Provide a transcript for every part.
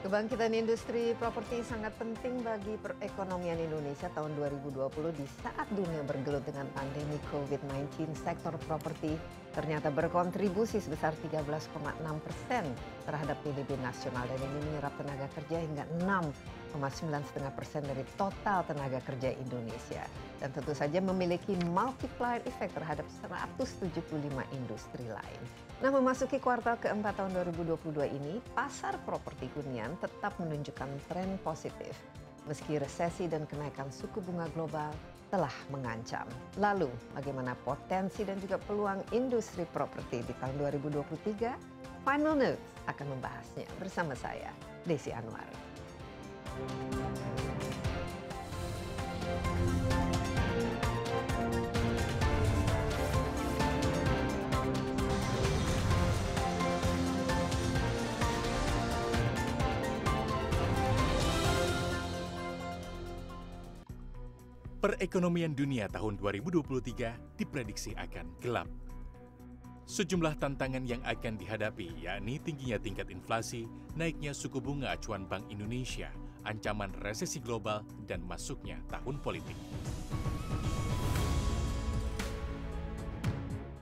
Kebangkitan industri properti sangat penting bagi perekonomian Indonesia tahun 2020 di saat dunia bergelut dengan pandemi COVID-19. Sektor properti ternyata berkontribusi sebesar 13,6% terhadap PDB nasional dan ini menyerap tenaga kerja hingga 6,9% dari total tenaga kerja Indonesia. Dan tentu saja memiliki multiplier effect terhadap 175 industri lain. Nah, memasuki kuartal keempat tahun 2022 ini, pasar properti hunian tetap menunjukkan tren positif. Meski resesi dan kenaikan suku bunga global telah mengancam. Lalu, bagaimana potensi dan juga peluang industri properti di tahun 2023? Final Notes akan membahasnya bersama saya, Desi Anwar. Perekonomian dunia tahun 2023 diprediksi akan gelap. Sejumlah tantangan yang akan dihadapi yakni tingginya tingkat inflasi, naiknya suku bunga acuan Bank Indonesia, ancaman resesi global, dan masuknya tahun politik.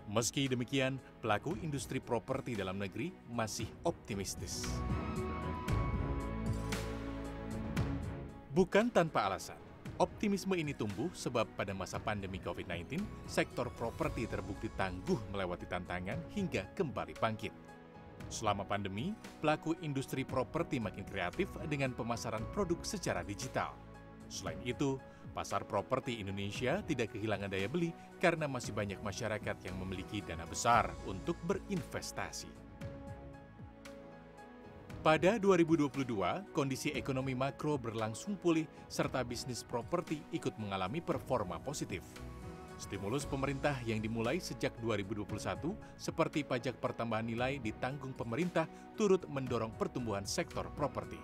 Meski demikian, pelaku industri properti dalam negeri masih optimistis. Bukan tanpa alasan. Optimisme ini tumbuh sebab pada masa pandemi COVID-19, sektor properti terbukti tangguh melewati tantangan hingga kembali bangkit. Selama pandemi, pelaku industri properti makin kreatif dengan pemasaran produk secara digital. Selain itu, pasar properti Indonesia tidak kehilangan daya beli karena masih banyak masyarakat yang memiliki dana besar untuk berinvestasi. Pada 2022, kondisi ekonomi makro berlangsung pulih serta bisnis properti ikut mengalami performa positif. Stimulus pemerintah yang dimulai sejak 2021 seperti pajak pertambahan nilai ditanggung pemerintah turut mendorong pertumbuhan sektor properti.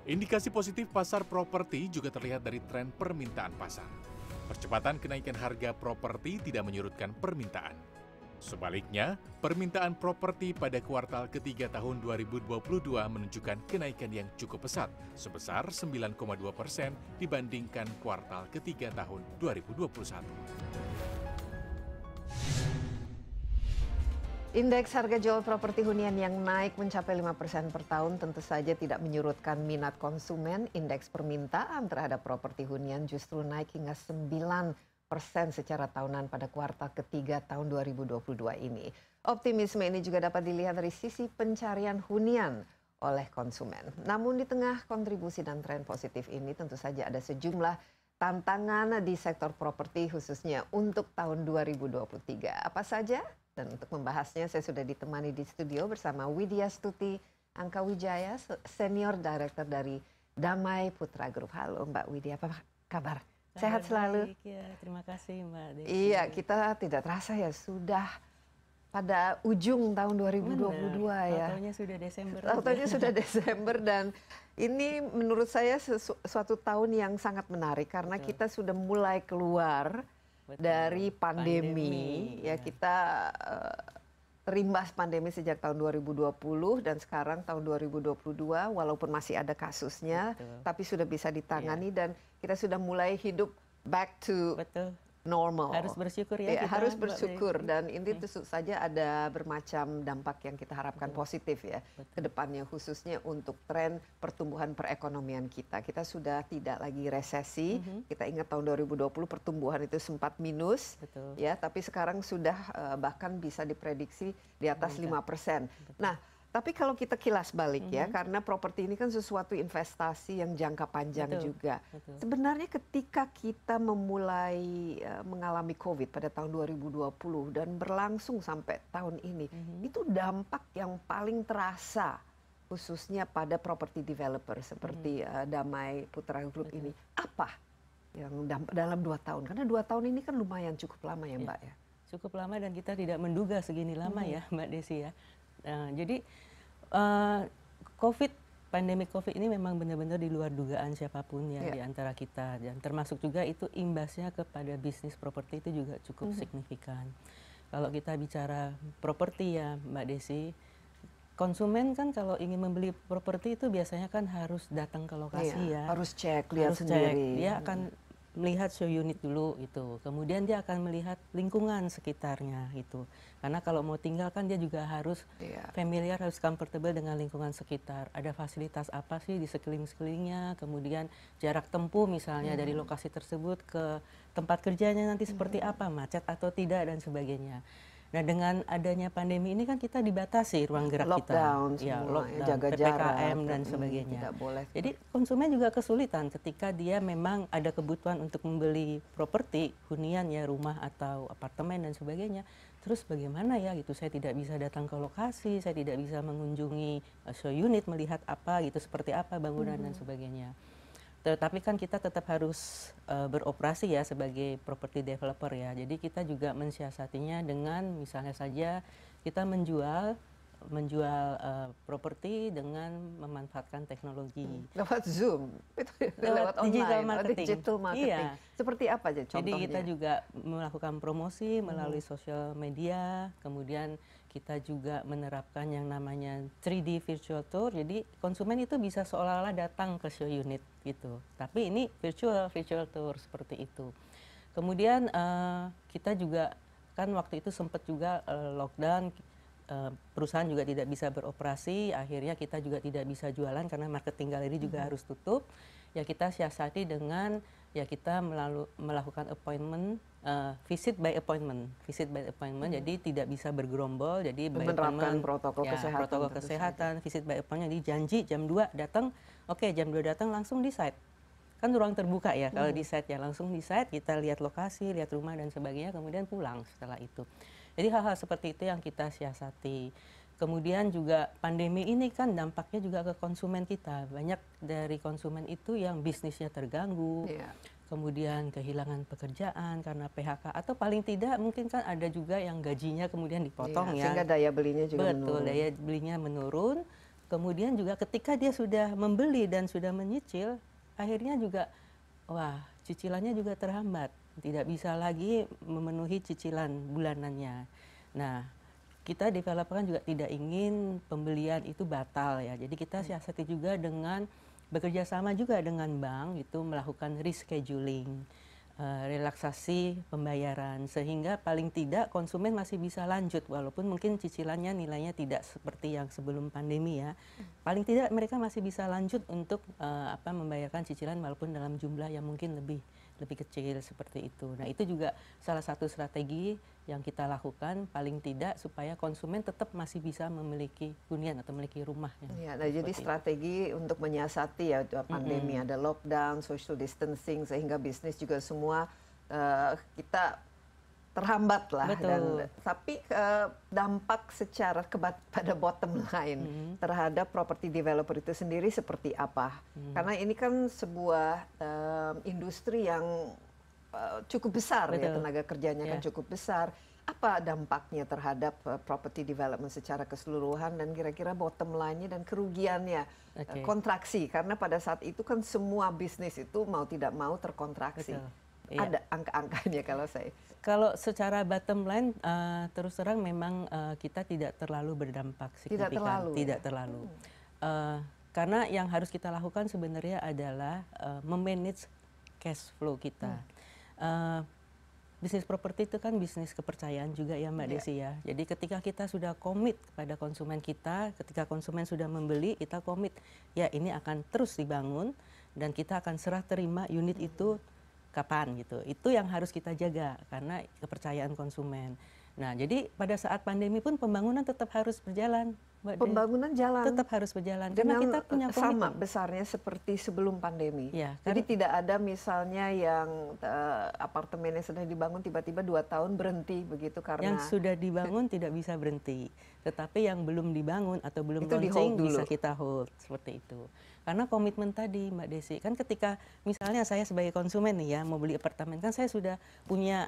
Indikasi positif pasar properti juga terlihat dari tren permintaan pasar. Percepatan kenaikan harga properti tidak menyurutkan permintaan. Sebaliknya, permintaan properti pada kuartal ketiga tahun 2022 menunjukkan kenaikan yang cukup pesat, sebesar 9,2% dibandingkan kuartal ketiga tahun 2021. Indeks harga jual properti hunian yang naik mencapai 5% per tahun tentu saja tidak menyurutkan minat konsumen. Indeks permintaan terhadap properti hunian justru naik hingga 9% secara tahunan pada kuartal ketiga tahun 2022 ini. Optimisme ini juga dapat dilihat dari sisi pencarian hunian oleh konsumen. Namun di tengah kontribusi dan tren positif ini tentu saja ada sejumlah tantangan di sektor properti khususnya untuk tahun 2023. Apa saja? Dan untuk membahasnya saya sudah ditemani di studio bersama Widya Stuti Angkawijaya, Senior Director dari Damai Putra Group. Halo Mbak Widya, apa kabar? Sehat selalu. Baik, ya, terima kasih Mbak Desi. Iya, kita tidak terasa ya sudah pada ujung tahun 2022 ya. Tahu-taunya sudah Desember. Tahu-taunya sudah Desember dan ini menurut saya suatu tahun yang sangat menarik karena kita sudah mulai keluar dari pandemi. Ya, kita terimbas pandemi sejak tahun 2020 dan sekarang tahun 2022 walaupun masih ada kasusnya tapi sudah bisa ditangani dan kita sudah mulai hidup back to normal. Harus bersyukur ya kita, harus bersyukur dan ini tentu saja ada bermacam dampak yang kita harapkan positif ya ke depannya khususnya untuk tren pertumbuhan perekonomian kita. Kita sudah tidak lagi resesi. Kita ingat tahun 2020 pertumbuhan itu sempat minus ya, tapi sekarang sudah bahkan bisa diprediksi di atas 5%. Nah, tapi kalau kita kilas balik ya, karena properti ini kan sesuatu investasi yang jangka panjang juga. Sebenarnya ketika kita memulai mengalami COVID pada tahun 2020 dan berlangsung sampai tahun ini, itu dampak yang paling terasa khususnya pada property developer seperti Damai Putra Group ini. Apa yang dalam 2 tahun? Karena 2 tahun ini kan lumayan cukup lama ya Mbak ya. Cukup lama dan kita tidak menduga segini lama ya Mbak Desi ya. Jadi pandemi COVID ini memang benar-benar di luar dugaan siapapun ya di antara kita, dan termasuk juga itu imbasnya kepada bisnis properti itu juga cukup signifikan. Kalau kita bicara properti ya Mbak Desi, konsumen kan kalau ingin membeli properti itu biasanya kan harus datang ke lokasi ya. Harus cek, lihat Harus sendiri. Dia akan melihat show unit dulu itu. Kemudian dia akan melihat lingkungan sekitarnya itu. Karena kalau mau tinggal kan dia juga harus familiar, harus comfortable dengan lingkungan sekitar. Ada fasilitas apa sih di sekelilingnya, kemudian jarak tempuh misalnya dari lokasi tersebut ke tempat kerjanya nanti seperti apa, macet atau tidak dan sebagainya. Nah, dengan adanya pandemi ini kan kita dibatasi ruang gerak lockdown kita. semua, Lockdown, jaga PPKM jarak, dan sebagainya. Tidak boleh. Jadi konsumen juga kesulitan ketika dia memang ada kebutuhan untuk membeli properti, hunian ya, rumah atau apartemen dan sebagainya. Terus bagaimana ya gitu, saya tidak bisa datang ke lokasi, saya tidak bisa mengunjungi show unit, melihat apa gitu, seperti apa bangunan dan sebagainya. Tetapi kan kita tetap harus beroperasi ya sebagai property developer ya. Jadi kita juga mensiasatinya dengan misalnya saja kita menjual properti dengan memanfaatkan teknologi. Lewat Zoom, Lewat digital online, marketing. digital marketing. Iya. Seperti apa aja contohnya? Jadi kita juga melakukan promosi melalui sosial media, kemudian kita juga menerapkan yang namanya 3D virtual tour. Jadi konsumen itu bisa seolah-olah datang ke show unit gitu. Tapi ini virtual tour seperti itu. Kemudian kita juga kan waktu itu sempat juga lockdown, perusahaan juga tidak bisa beroperasi, akhirnya kita juga tidak bisa jualan karena marketing galeri juga harus tutup. Ya kita siasati dengan ya kita melakukan appointment, visit by appointment. Jadi tidak bisa bergerombol, jadi by menerapkan appointment, protokol kesehatan. Protokol kesehatan, visit by appointment, jadi janji jam 2 datang, oke jam 2 datang langsung di site. Kan ruang terbuka ya, kalau di site ya langsung di site, kita lihat lokasi, lihat rumah dan sebagainya, kemudian pulang setelah itu. Jadi hal-hal seperti itu yang kita siasati. Kemudian juga pandemi ini kan dampaknya juga ke konsumen kita. Banyak dari konsumen itu yang bisnisnya terganggu, kemudian kehilangan pekerjaan karena PHK, atau paling tidak mungkin kan ada juga yang gajinya kemudian dipotong ya. Sehingga daya belinya juga menurun. Betul, daya belinya menurun. Kemudian juga ketika dia sudah membeli dan sudah menyicil, akhirnya juga wah cicilannya juga terhambat. Tidak bisa lagi memenuhi cicilan bulanannya. Nah, kita developer kan juga tidak ingin pembelian itu batal ya. Jadi kita siasati juga dengan bekerja sama juga dengan bank itu melakukan rescheduling, relaksasi pembayaran sehingga paling tidak konsumen masih bisa lanjut walaupun mungkin cicilannya nilainya tidak seperti yang sebelum pandemi ya. Paling tidak mereka masih bisa lanjut untuk membayarkan cicilan walaupun dalam jumlah yang mungkin lebih kecil seperti itu. Nah, itu juga salah satu strategi yang kita lakukan paling tidak supaya konsumen tetap masih bisa memiliki hunian atau memiliki rumah. Ya, nah jadi strategi untuk menyiasati ya pandemi, ada lockdown, social distancing sehingga bisnis juga semua kita terhambat lah. Betul. Tapi dampak secara pada bottom line terhadap property developer itu sendiri seperti apa? Karena ini kan sebuah industri yang cukup besar. Betul. Ya, tenaga kerjanya kan cukup besar. Apa dampaknya terhadap property development secara keseluruhan dan kira-kira bottom line-nya dan kerugiannya kontraksi? Karena pada saat itu kan semua bisnis itu mau tidak mau terkontraksi. Betul. Ada angka-angkanya Kalau secara bottom line terus terang memang kita tidak terlalu berdampak signifikan. Tidak terlalu. Karena yang harus kita lakukan sebenarnya adalah memanage cash flow kita. Bisnis properti itu kan bisnis kepercayaan juga ya Mbak Desi ya. Jadi ketika kita sudah komit kepada konsumen kita, ketika konsumen sudah membeli, kita komit ya ini akan terus dibangun dan kita akan serah terima unit itu kapan gitu. Itu yang harus kita jaga karena kepercayaan konsumen. Nah, jadi pada saat pandemi pun pembangunan tetap harus berjalan. Pembangunan jalan. Tetap harus berjalan karena kita punya komitmen. Sama besarnya seperti sebelum pandemi. Ya, jadi tidak ada misalnya yang apartemen yang sedang dibangun tiba-tiba 2 tahun berhenti begitu karena yang sudah dibangun tidak bisa berhenti. Tetapi yang belum dibangun atau belum launching bisa kita hold seperti itu. Karena komitmen tadi Mbak Desi, kan ketika misalnya saya sebagai konsumen nih ya mau beli apartemen kan saya sudah punya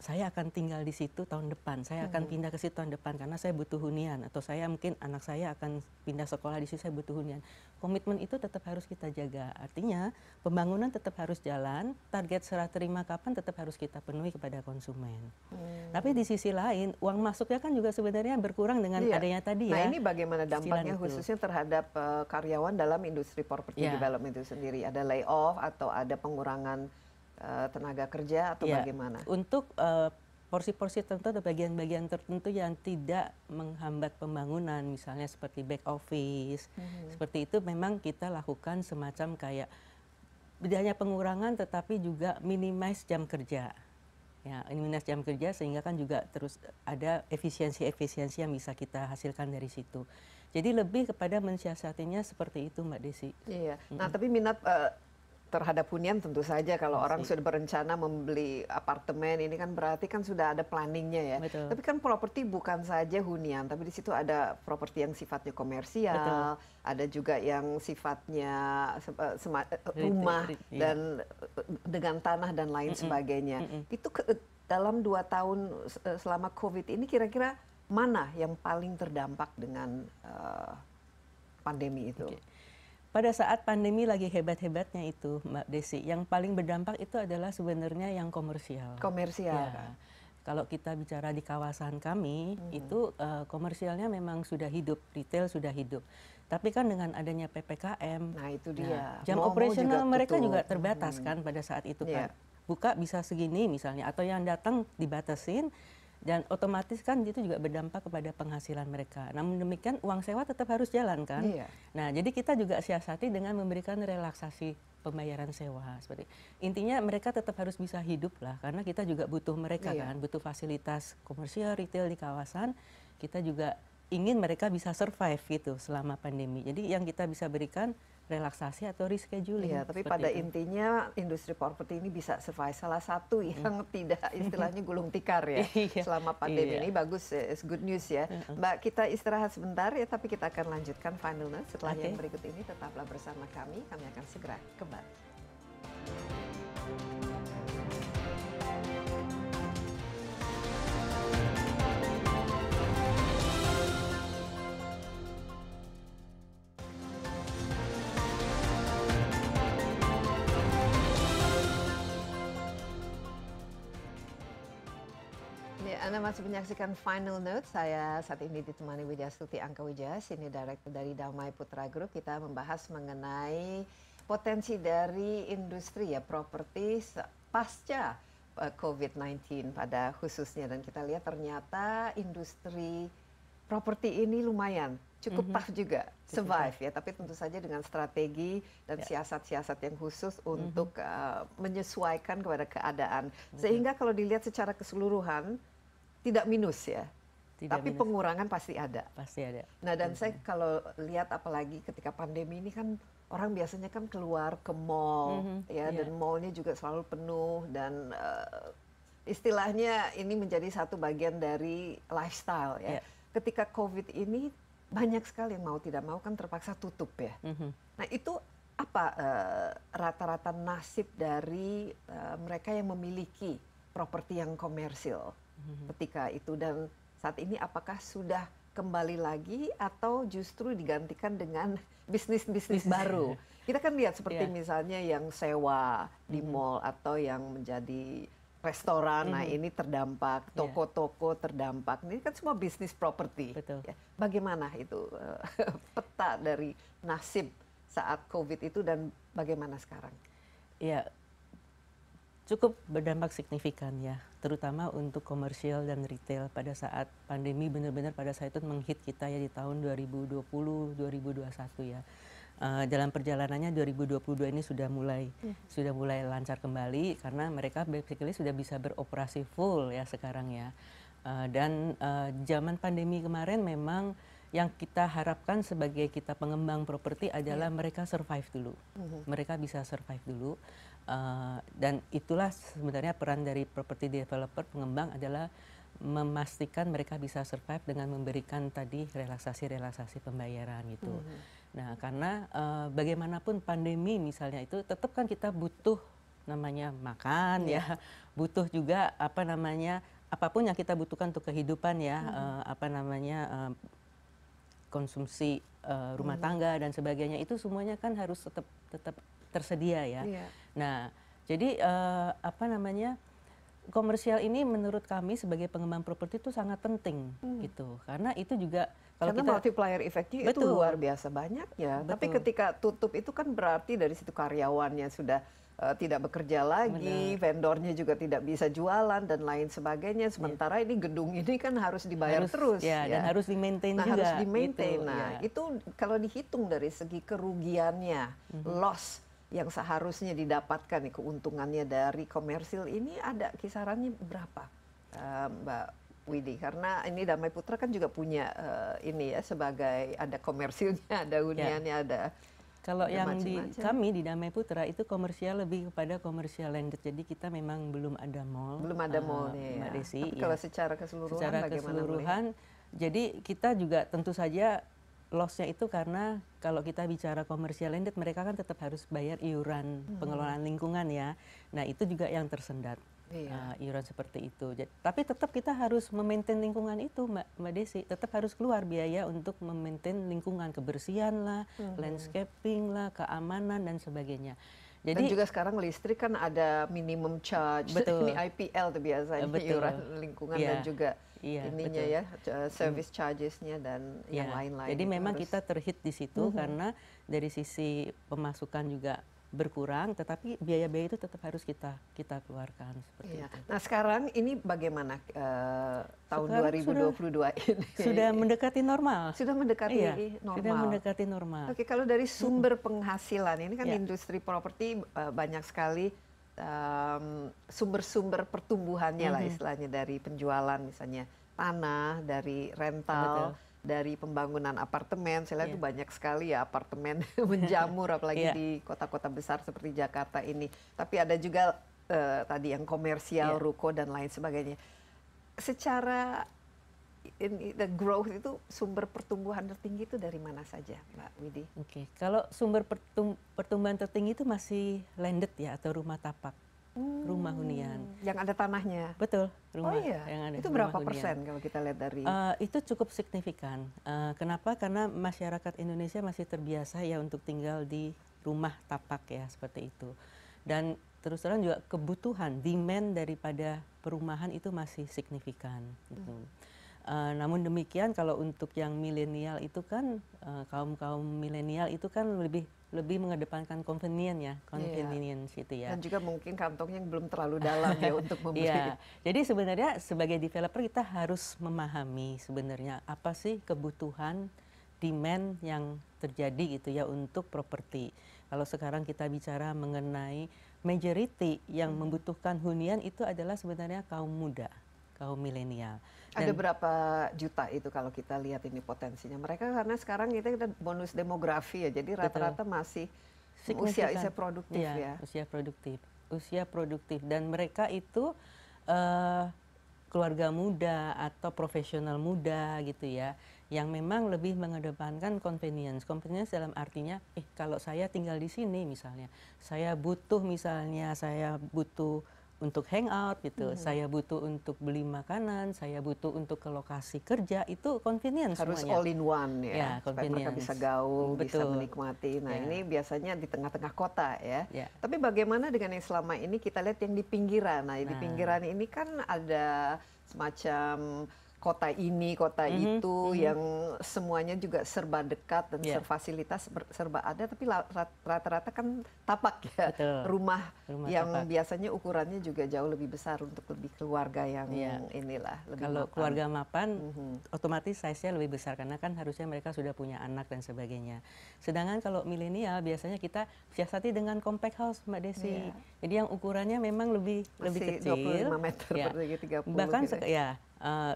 saya akan tinggal di situ tahun depan, saya akan pindah ke situ tahun depan karena saya butuh hunian, atau saya mungkin anak saya akan pindah sekolah di situ, saya butuh hunian. Komitmen itu tetap harus kita jaga. Artinya pembangunan tetap harus jalan, target serah terima kapan tetap harus kita penuhi kepada konsumen. Tapi di sisi lain, uang masuknya kan juga sebenarnya berkurang dengan adanya tadi ya. Nah ini bagaimana dampaknya itu. khususnya terhadap karyawan dalam industri property development itu sendiri? Ada layoff atau ada pengurangan tenaga kerja atau bagaimana? Untuk porsi-porsi tertentu atau bagian-bagian tertentu yang tidak menghambat pembangunan, misalnya seperti back office, seperti itu memang kita lakukan semacam kayak tidak hanya pengurangan tetapi juga minimize jam kerja. Ya, minimize jam kerja sehingga kan juga terus ada efisiensi-efisiensi yang bisa kita hasilkan dari situ. Jadi lebih kepada mensiasatinya seperti itu Mbak Desi. Iya. Nah, tapi minat terhadap hunian tentu saja kalau orang sudah berencana membeli apartemen ini kan berarti kan sudah ada planningnya ya. Betul. Tapi kan properti bukan saja hunian, tapi di situ ada properti yang sifatnya komersial, ada juga yang sifatnya rumah dan dengan tanah dan lain sebagainya. Itu dalam 2 tahun selama COVID ini kira-kira mana yang paling terdampak dengan pandemi itu? Pada saat pandemi lagi hebat-hebatnya itu, Mbak Desi, yang paling berdampak itu adalah sebenarnya yang komersial. Komersial. Ya. Kalau kita bicara di kawasan kami, itu komersialnya memang sudah hidup, retail sudah hidup. Tapi kan dengan adanya PPKM, nah itu dia. Jam operasional mereka juga terbatas kan pada saat itu kan. Buka bisa segini misalnya, atau yang datang dibatasin. Dan otomatis kan itu juga berdampak kepada penghasilan mereka. Namun demikian uang sewa tetap harus jalan kan. Nah jadi kita juga siasati dengan memberikan relaksasi pembayaran sewa. Seperti intinya mereka tetap harus bisa hidup lah, karena kita juga butuh mereka kan, butuh fasilitas komersial, retail di kawasan. Kita juga ingin mereka bisa survive gitu selama pandemi. Jadi yang kita bisa berikan relaksasi atau rescheduling. Iya, tapi pada intinya industri properti ini bisa survive. Salah satu yang tidak istilahnya gulung tikar ya selama pandemi ini bagus, it's good news ya. Mbak, kita istirahat sebentar ya, tapi kita akan lanjutkan final note setelah yang berikut ini. Tetaplah bersama kami akan segera kembali. Anda masih menyaksikan Final Note. Saya saat ini ditemani Wijastuti Angkawijaya, Senior Director dari Damai Putra Group. Kita membahas mengenai potensi dari industri ya properti pasca COVID-19 pada khususnya. Dan kita lihat ternyata industri properti ini lumayan cukup tough juga, survive ya. Tapi tentu saja dengan strategi dan siasat-siasat yang khusus untuk menyesuaikan kepada keadaan. Sehingga kalau dilihat secara keseluruhan tidak minus ya, tapi minus. Pengurangan pasti ada. Pasti ada. Nah dan saya kalau lihat apalagi ketika pandemi ini kan orang biasanya kan keluar ke mall ya, dan mallnya juga selalu penuh dan istilahnya ini menjadi satu bagian dari lifestyle ya. Ketika COVID ini banyak sekali yang mau tidak mau kan terpaksa tutup ya. Nah itu apa rata-rata nasib dari mereka yang memiliki properti yang komersil ketika itu, dan saat ini apakah sudah kembali lagi atau justru digantikan dengan bisnis-bisnis baru? Kita kan lihat seperti misalnya yang sewa di mall atau yang menjadi restoran, nah ini terdampak, toko-toko terdampak. Ini kan semua bisnis properti. Ya. Bagaimana itu peta dari nasib saat COVID itu dan bagaimana sekarang? Ya, cukup berdampak signifikan ya, terutama untuk komersial dan retail pada saat pandemi benar-benar pada saat itu menghit kita ya di tahun 2020, 2021 ya. Dalam perjalanannya 2022 ini sudah mulai lancar kembali karena mereka basically sudah bisa beroperasi full ya sekarang ya. Dan zaman pandemi kemarin memang yang kita harapkan sebagai kita pengembang properti adalah mereka survive dulu. Mereka bisa survive dulu. Dan itulah sebenarnya peran dari property developer pengembang adalah memastikan mereka bisa survive dengan memberikan tadi relaksasi pembayaran gitu. Nah karena bagaimanapun pandemi misalnya itu tetap kan kita butuh namanya makan ya, butuh juga apa namanya apapun yang kita butuhkan untuk kehidupan ya, apa namanya konsumsi rumah tangga dan sebagainya itu semuanya kan harus tetap tetap tersedia ya. Nah, jadi apa namanya komersial ini menurut kami sebagai pengembang properti itu sangat penting gitu, karena itu juga kalau karena kita multiplier efeknya itu luar biasa banyak ya. Tapi ketika tutup itu kan berarti dari situ karyawannya sudah tidak bekerja lagi, vendornya juga tidak bisa jualan dan lain sebagainya. Sementara ini gedung ini kan harus dibayar terus ya, dan harus di-maintain juga. Harus di-maintain. Gitu, nah, itu kalau dihitung dari segi kerugiannya, loss yang seharusnya didapatkan nih, keuntungannya dari komersil ini ada kisarannya berapa, Mbak Widi? Karena ini Damai Putra kan juga punya ini ya, sebagai ada komersilnya, ada huniannya, ada. Kalau yang di kami di Damai Putra itu komersial lebih kepada komersial landed. Jadi kita memang belum ada mall. Belum ada mallnya, Mbak Desi. Tapi kalau secara keseluruhan secara keseluruhan, jadi kita juga tentu saja loss-nya itu karena kalau kita bicara komersial landed, mereka kan tetap harus bayar iuran pengelolaan lingkungan ya. Nah itu juga yang tersendat. Iuran seperti itu. Tapi tetap kita harus memaintain lingkungan itu, Mbak Desi. Tetap harus keluar biaya untuk memaintain lingkungan, kebersihan lah, landscaping lah, keamanan dan sebagainya. Jadi, dan juga sekarang listrik kan ada minimum charge. Betul. Ini IPL tuh biasanya, iuran lingkungan dan juga ininya ya, service charges-nya dan yang lain-lain. Jadi memang kita terhit di situ karena dari sisi pemasukan juga berkurang, tetapi biaya-biaya itu tetap harus kita keluarkan seperti itu. Nah sekarang ini bagaimana tahun sekarang 2022 ini? Sudah mendekati normal. Sudah mendekati normal. Sudah mendekati normal. Oke, kalau dari sumber penghasilan ini kan industri properti banyak sekali sumber-sumber pertumbuhannya lah istilahnya, dari penjualan misalnya tanah, dari rental. Dari pembangunan apartemen, saya lihat itu banyak sekali ya apartemen menjamur, apalagi di kota-kota besar seperti Jakarta ini. Tapi ada juga tadi yang komersial, ruko dan lain sebagainya. Secara the growth itu, sumber pertumbuhan tertinggi itu dari mana saja, Mbak Widi? Oke, kalau sumber pertumbuhan tertinggi itu masih landed ya, atau rumah tapak. Rumah hunian yang ada tanahnya. Betul, rumah yang ada. Itu berapa persen kalau kita lihat dari itu cukup signifikan. Kenapa? Karena masyarakat Indonesia masih terbiasa ya untuk tinggal di rumah tapak ya, seperti itu. Dan terus terang juga kebutuhan, demand daripada perumahan itu masih signifikan gitu. Namun demikian kalau untuk yang milenial itu kan kaum milenial itu kan lebih mengedepankan convenience itu ya. Dan juga mungkin kantongnya yang belum terlalu dalam ya untuk membeli. Jadi sebenarnya sebagai developer kita harus memahami sebenarnya apa sih kebutuhan demand yang terjadi gitu ya untuk properti. Kalau sekarang kita bicara mengenai majority yang membutuhkan hunian itu adalah sebenarnya kaum muda, kaum milenial. Ada berapa juta itu kalau kita lihat ini potensinya? Mereka karena sekarang kita bonus demografi ya, jadi rata-rata masih usia produktif ya. Usia produktif dan mereka itu keluarga muda atau profesional muda gitu ya, yang memang lebih mengedepankan convenience. Convenience dalam artinya, kalau saya tinggal di sini misalnya, saya butuh untuk hangout gitu, saya butuh untuk beli makanan, saya butuh untuk ke lokasi kerja, itu convenience harus semuanya. All in one ya, supaya mereka bisa gaul, bisa menikmati. Nah ini biasanya di tengah-tengah kota ya. Tapi bagaimana dengan yang selama ini kita lihat yang di pinggiran? Nah di pinggiran ini kan ada semacam kota ini, kota itu yang semuanya juga serba dekat dan fasilitas serba ada, tapi rata-rata kan tapak ya. Rumah yang tapak. Biasanya ukurannya juga jauh lebih besar untuk lebih keluarga yang inilah. Kalau keluarga mapan, otomatis size-nya lebih besar karena kan harusnya mereka sudah punya anak dan sebagainya. Sedangkan kalau milenial biasanya kita siasati dengan compact house, Mbak Desi. Jadi yang ukurannya memang lebih kecil. 25 meter per 30. Bahkan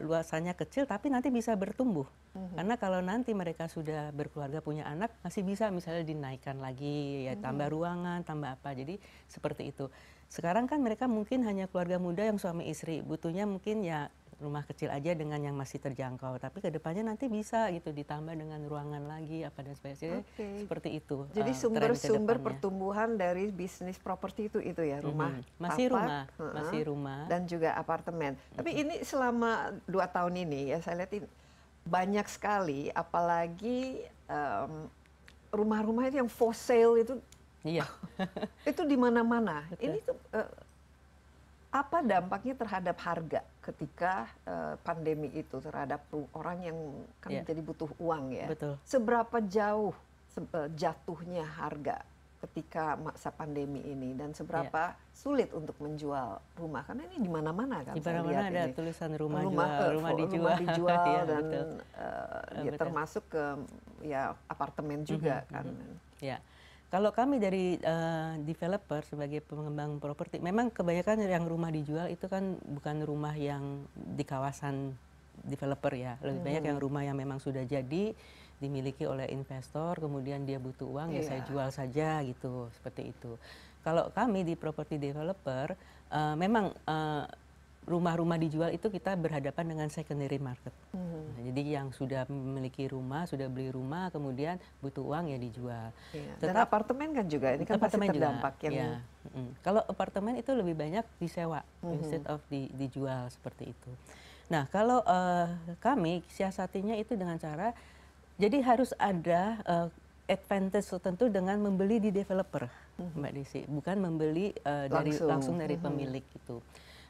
luasannya kecil tapi nanti bisa bertumbuh. Karena kalau nanti mereka sudah berkeluarga punya anak masih bisa misalnya dinaikkan lagi ya, tambah ruangan, tambah apa. Jadi seperti itu. Sekarang kan mereka mungkin hanya keluarga muda yang suami istri, butuhnya mungkin ya rumah kecil aja dengan yang masih terjangkau, tapi kedepannya nanti bisa gitu ditambah dengan ruangan lagi apa dan sebagainya. Seperti itu. Jadi tren sumber-sumber kedepannya. pertumbuhan dari bisnis properti itu ya, rumah, Masih tapak, masih rumah. dan juga apartemen. Tapi ini selama 2 tahun ini ya saya lihat banyak sekali, apalagi rumah-rumah itu yang for sale itu. Iya. Itu di mana-mana. Ini tuh apa dampaknya terhadap harga ketika pandemi itu terhadap orang yang kan jadi butuh uang ya. Betul. Seberapa jauh jatuhnya harga ketika masa pandemi ini dan seberapa sulit untuk menjual rumah karena ini di mana-mana kan. Di mana-mana ada tulisan rumah dijual ya, dan ya, termasuk ke ya apartemen juga kan. Ya. Kalau kami dari developer sebagai pengembang properti, memang kebanyakan yang rumah dijual itu kan bukan rumah yang di kawasan developer ya. Lebih banyak yang rumah yang memang sudah jadi, dimiliki oleh investor, kemudian dia butuh uang, ya saya jual saja gitu, seperti itu. Kalau kami di property developer, memang rumah-rumah dijual itu kita berhadapan dengan secondary market. Nah, jadi yang sudah memiliki rumah, sudah beli rumah, kemudian butuh uang ya dijual. Dan apartemen kan juga, ini kan pasti terdampak juga, yang... Kalau apartemen itu lebih banyak disewa instead of dijual seperti itu. Nah kalau kami siasatinya itu dengan cara, jadi harus ada advantage tertentu dengan membeli di developer, Mbak Desi, bukan membeli langsung dari pemilik itu.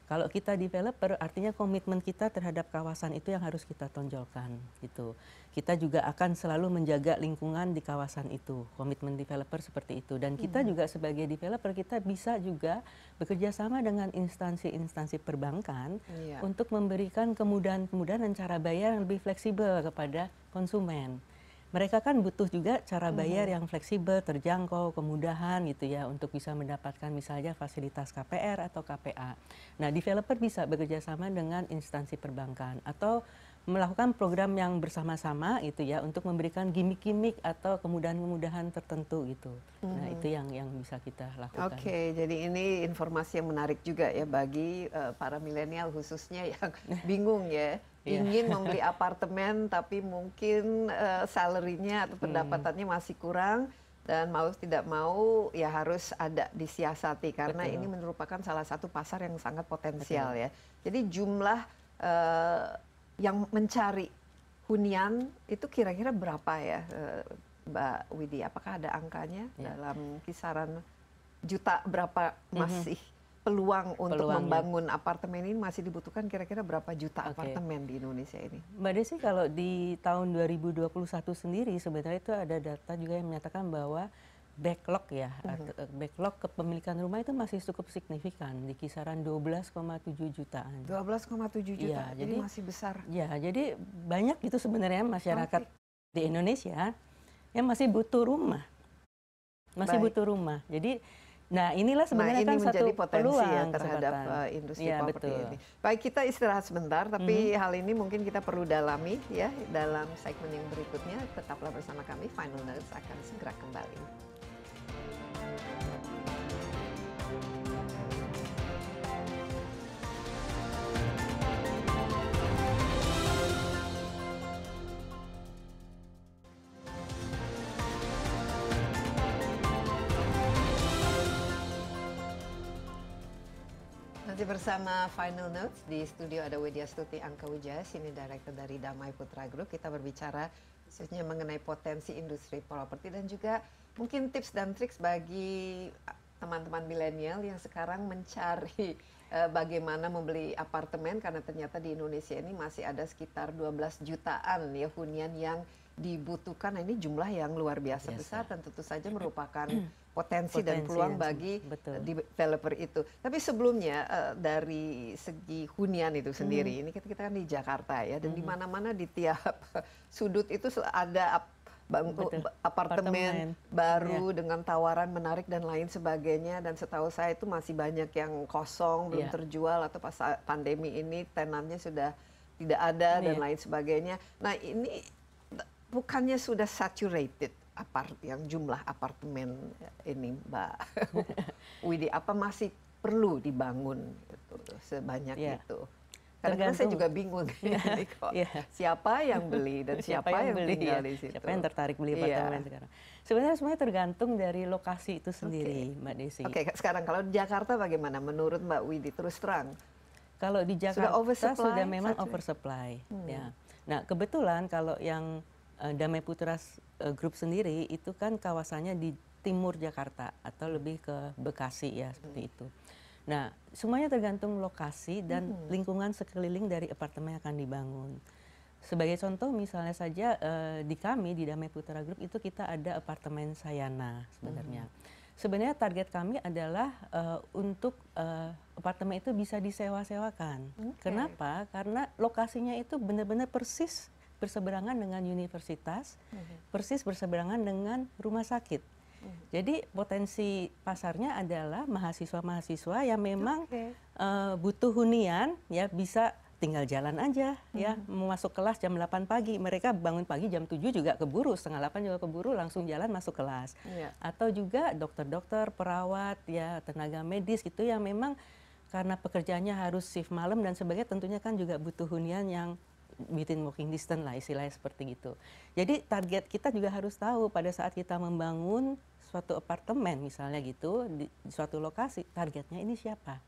Kalau kita developer, artinya komitmen kita terhadap kawasan itu yang harus kita tonjolkan, gitu. Kita juga akan selalu menjaga lingkungan di kawasan itu, komitmen developer seperti itu. Dan kita juga sebagai developer, kita bisa juga bekerja sama dengan instansi-instansi perbankan untuk memberikan kemudahan-kemudahan dan cara bayar yang lebih fleksibel kepada konsumen. Mereka kan butuh juga cara bayar yang fleksibel, terjangkau, kemudahan gitu ya untuk bisa mendapatkan misalnya fasilitas KPR atau KPA. Nah, developer bisa bekerja sama dengan instansi perbankan atau melakukan program yang bersama-sama gitu ya untuk memberikan gimmick-gimmick atau kemudahan-kemudahan tertentu gitu. Nah, itu yang bisa kita lakukan. Oke, jadi ini informasi yang menarik juga ya bagi para milenial khususnya yang bingung ya. Ingin membeli apartemen tapi mungkin salary-nya atau pendapatannya masih kurang dan mau tidak mau ya harus ada disiasati karena ini merupakan salah satu pasar yang sangat potensial ya. Jadi jumlah yang mencari hunian itu kira-kira berapa ya, Mbak Widi? Apakah ada angkanya dalam kisaran juta berapa masih? Peluang untuk membangun apartemen ini masih dibutuhkan kira-kira berapa juta apartemen di Indonesia ini? Mbak Desi, kalau di tahun 2021 sendiri sebenarnya itu ada data juga yang menyatakan bahwa backlog ya, backlog kepemilikan rumah itu masih cukup signifikan di kisaran 12,7 jutaan. 12,7 juta, jadi masih besar. Ya, jadi banyak itu sebenarnya masyarakat di Indonesia yang masih butuh rumah, butuh rumah. Jadi nah inilah sebenarnya ini kan menjadi satu potensi peluang ya terhadap industri properti ini. Baik, kita istirahat sebentar, tapi hal ini mungkin kita perlu dalami ya dalam segmen yang berikutnya. Tetaplah bersama kami, Final Notes akan segera kembali. Masih bersama Final Notes, di studio ada Widya Stuti Angkawijaya, sini director dari Damai Putra Group. Kita berbicara khususnya mengenai potensi industri properti dan juga mungkin tips dan triks bagi teman-teman milenial yang sekarang mencari bagaimana membeli apartemen karena ternyata di Indonesia ini masih ada sekitar 12 jutaan ya hunian yang dibutuhkan. Nah, ini jumlah yang luar biasa besar dan tentu saja merupakan potensi dan peluang bagi developer itu. Tapi sebelumnya dari segi hunian itu sendiri, ini kita kan di Jakarta ya, dan di mana-mana di tiap sudut itu ada apartemen baru dengan tawaran menarik dan lain sebagainya. Dan setahu saya itu masih banyak yang kosong, belum terjual atau pas pandemi ini tenannya sudah tidak ada dan lain sebagainya. Nah, ini bukannya sudah saturated yang jumlah apartemen ini, Mbak Widi, apa masih perlu dibangun gitu, sebanyak itu? Kadang-kadang saya juga bingung ini kok siapa yang beli dan siapa yang tinggal di situ. Siapa yang tertarik beli apartemen sekarang. Sebenarnya semuanya tergantung dari lokasi itu sendiri, Mbak Desi. Oke, sekarang kalau di Jakarta bagaimana menurut Mbak Widi, terus terang? Kalau di Jakarta sudah memang oversupply. Ya. Nah, kebetulan kalau yang Damai Putra Group sendiri itu kan kawasannya di timur Jakarta atau lebih ke Bekasi ya, seperti itu. Nah, semuanya tergantung lokasi dan lingkungan sekeliling dari apartemen yang akan dibangun. Sebagai contoh misalnya saja di kami di Damai Putra Group itu kita ada apartemen Sayana sebenarnya. Sebenarnya target kami adalah untuk apartemen itu bisa disewa-sewakan. Kenapa? Karena lokasinya itu benar-benar persis berseberangan dengan universitas, persis berseberangan dengan rumah sakit. Jadi potensi pasarnya adalah mahasiswa-mahasiswa yang memang butuh hunian, ya bisa tinggal jalan aja, ya mau masuk kelas jam 8 pagi, mereka bangun pagi jam 7 juga keburu, setengah 8 juga keburu, langsung jalan masuk kelas. Atau juga dokter-dokter, perawat, ya tenaga medis gitu yang memang karena pekerjaannya harus shift malam dan sebagainya, tentunya kan juga butuh hunian yang within walking distance lah, istilahnya seperti gitu. Jadi target kita juga harus tahu pada saat kita membangun suatu apartemen misalnya gitu di suatu lokasi, targetnya ini siapa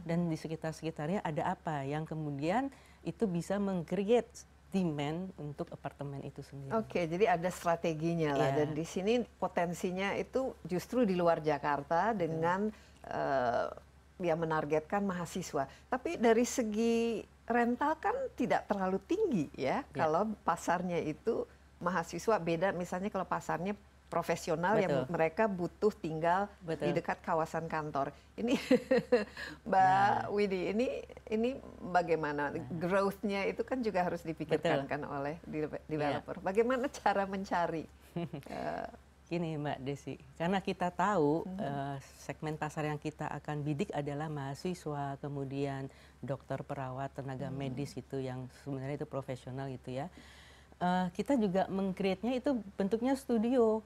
dan di sekitar-sekitarnya ada apa yang kemudian itu bisa meng-create demand untuk apartemen itu sendiri. Oke, jadi ada strateginya lah dan di sini potensinya itu justru di luar Jakarta dengan ya menargetkan mahasiswa. Tapi dari segi rental kan tidak terlalu tinggi ya. Kalau pasarnya itu mahasiswa, beda misalnya kalau pasarnya profesional yang mereka butuh tinggal di dekat kawasan kantor. Ini Mbak Widi, ini bagaimana growth-nya itu kan juga harus dipikirkan kan oleh developer. Bagaimana cara mencari? Gini Mbak Desi, karena kita tahu segmen pasar yang kita akan bidik adalah mahasiswa, kemudian dokter, perawat, tenaga medis itu yang sebenarnya itu profesional gitu ya. Kita juga meng-create-nya itu bentuknya studio.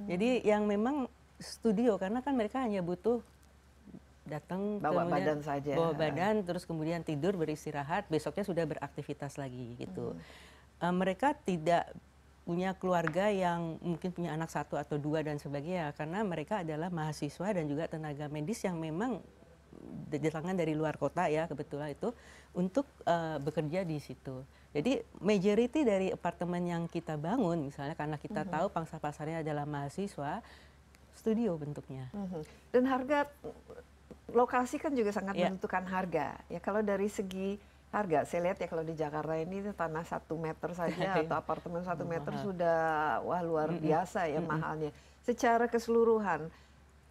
Jadi yang memang studio karena kan mereka hanya butuh datang bawa badan saja. Bawa badan terus kemudian tidur beristirahat, besoknya sudah beraktivitas lagi gitu. Mereka tidak punya keluarga yang mungkin punya anak 1 atau 2 dan sebagainya karena mereka adalah mahasiswa dan juga tenaga medis yang memang datangnya dari luar kota ya kebetulan itu untuk bekerja di situ. Jadi majority dari apartemen yang kita bangun misalnya karena kita tahu pangsa pasarnya adalah mahasiswa, studio bentuknya. Dan harga lokasi kan juga sangat menentukan harga. Ya kalau dari segi harga, saya lihat ya kalau di Jakarta ini tanah 1 meter saja atau apartemen 1 meter sudah wah luar biasa ya mahalnya. Secara keseluruhan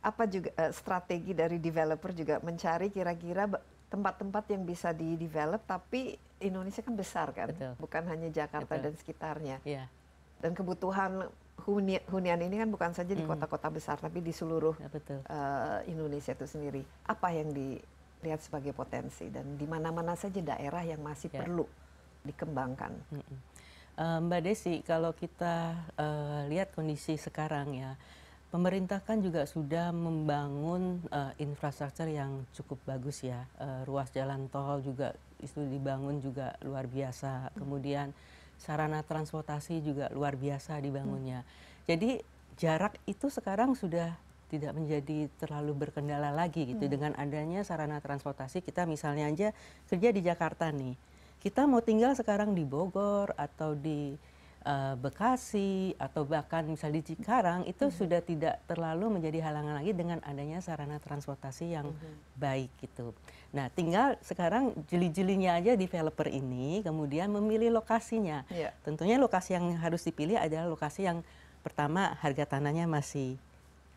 apa juga strategi dari developer juga mencari kira-kira tempat-tempat yang bisa di-develop, tapi Indonesia kan besar kan, bukan hanya Jakarta dan sekitarnya. Dan kebutuhan hunian ini kan bukan saja di kota-kota besar, tapi di seluruh Indonesia itu sendiri. Apa yang dilihat sebagai potensi dan di mana-mana saja daerah yang masih perlu dikembangkan? Mbak Desi, kalau kita lihat kondisi sekarang ya, pemerintah kan juga sudah membangun infrastruktur yang cukup bagus ya. Ruas jalan tol juga itu dibangun juga luar biasa. Kemudian sarana transportasi juga luar biasa dibangunnya. Jadi jarak itu sekarang sudah tidak menjadi terlalu berkendala lagi gitu. Dengan adanya sarana transportasi, kita misalnya aja kerja di Jakarta nih. Kita mau tinggal sekarang di Bogor atau di Bekasi atau bahkan misal di Cikarang itu sudah tidak terlalu menjadi halangan lagi dengan adanya sarana transportasi yang baik gitu. Nah, tinggal sekarang jeli-jelinya aja developer ini kemudian memilih lokasinya. Tentunya lokasi yang harus dipilih adalah lokasi yang pertama harga tanahnya masih